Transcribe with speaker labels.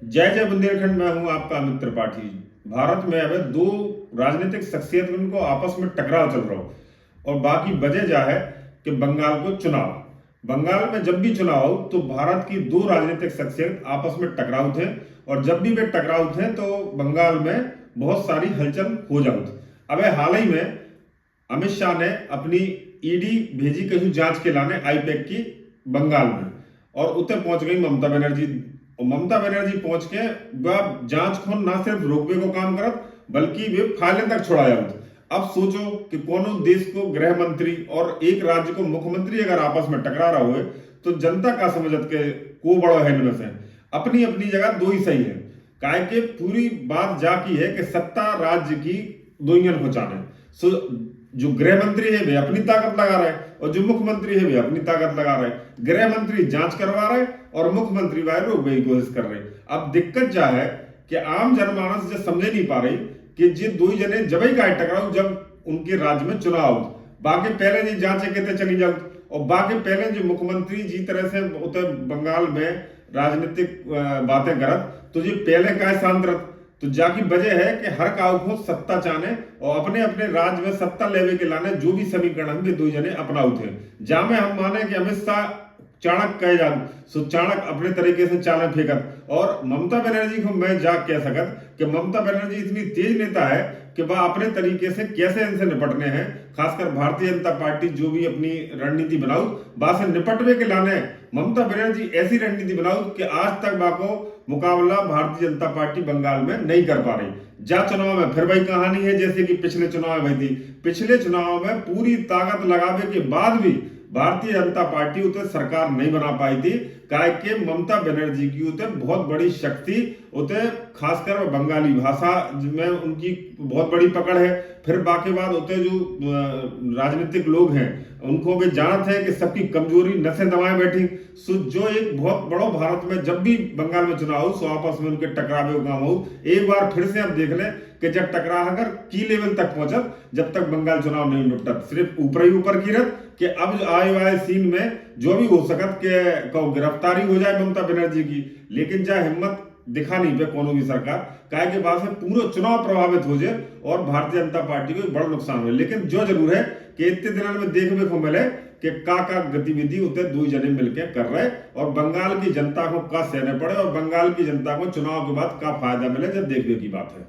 Speaker 1: जय जय बुंदेलखंड। मैं हूं आपका अमित त्रिपाठी। भारत में अब दो राजनीतिक शख्सियत को आपस में टकराव चल रहा हो और बाकी वजह जा है कि बंगाल को चुनाव। बंगाल में जब भी चुनाव हो तो भारत की दो राजनीतिक शख्सियत आपस में टकराव थे और जब भी वे टकराव थे तो बंगाल में बहुत सारी हलचल हो जाती। अब हाल ही में अमित शाह ने अपनी ईडी भेजी कहीं जांच के लाने आईपैक की बंगाल में, और उतर पहुंच गई ममता बनर्जी। और ममता बनर्जी पहुंच के वह जांच को ना सिर्फ रोकने को काम करत बल्कि वे फाइलें तक छुड़ाया। अब सोचो कि कोनो देश को गृह मंत्री और एक राज्य को मुख्यमंत्री अगर आपस में टकरा रहा हो तो जनता का समझत के को बड़ो है इनमें से। अपनी अपनी जगह दो ही सही है। काय के पूरी बात जाकी है कि सत्ता राज्य की दो हो चाने। सो जो गृह मंत्री है वे अपनी ताकत लगा रहे और जो मुख्यमंत्री है वे अपनी ताकत लगा रहे। गृह मंत्री जांच करवा रहे और मुख्यमंत्री वाले रोकने की कोशिश कर रहे। अब दिक्कत क्या है कि आम जनमानस जो समझे नहीं पा रही कि जे दो ही जने जब ही का टकराओ जब उनके राज्य में चुनाव हो, बाकी पहले जी जांचे कहते चली जाओ और बाकी पहले जो मुख्यमंत्री जी तरह से उतर बंगाल में राजनीतिक बातें करत तो जी पहले का शांत रह तो जाकी वजह है कि हर काउ को सत्ता चाहने और अपने अपने राज्य में सत्ता लेवे के लाने जो भी समीकरण भी दो जने अपनाऊ थे। जामे हम माने कि अमित शाह चाणक कहे जा सो चाणक अपने तरीके से चाले फेंकत और ममता बनर्जी को मैं जा कह सकत कि ममता बनर्जी इतनी तेज नेता है कि वह अपने तरीके से कैसे इनसे निपटने हैं। खासकर भारतीय जनता पार्टी जो भी अपनी रणनीति बनाऊ वहां से निपटने के लाने ममता बनर्जी ऐसी रणनीति बनाऊ कि आज तक बाको मुकाबला भारतीय जनता पार्टी बंगाल में नहीं कर पा रही। जा चुनाव में फिर वही कहानी है जैसे कि पिछले चुनाव में थी। पिछले चुनाव में पूरी ताकत लगावे के बाद भी भारतीय जनता पार्टी उसे सरकार नहीं बना पाई थी। काय के ममता बनर्जी की उते बहुत बड़ी शक्ति उते खासकर बंगाली भाषा में उनकी बहुत बड़ी पकड़ है। फिर बाकी बात उते जो राजनीतिक लोग हैं उनको भी जानते हैं कि सबकी कमजोरी नसें दबाए बैठी। सो जो एक बहुत बड़ो भारत में जब भी बंगाल में चुनाव हो सो आपस में उनके टकरावे काम हो। एक बार फिर से आप देख लें कि जब टकरा अगर की लेवल तक पहुंचत जब तक बंगाल चुनाव नहीं निपटत सिर्फ ऊपर ही ऊपर गिरत कि अब आए वाले सीन में जो भी हो सकत के गिरफ्तारी हो जाए ममता बनर्जी की, लेकिन चाहे हिम्मत दिखा नहीं पे कोनो भी सरकार काहे के बाद से पूरा चुनाव प्रभावित हो जाए और भारतीय जनता पार्टी को बड़ा नुकसान हो। लेकिन जो जरूर है कि इतने दिनों में देखने को मिले कि का गतिविधि उतने दो जने मिलकर कर रहे और बंगाल की जनता को का सहने पड़े और बंगाल की जनता को चुनाव के बाद का फायदा मिले जब देखने की बात है।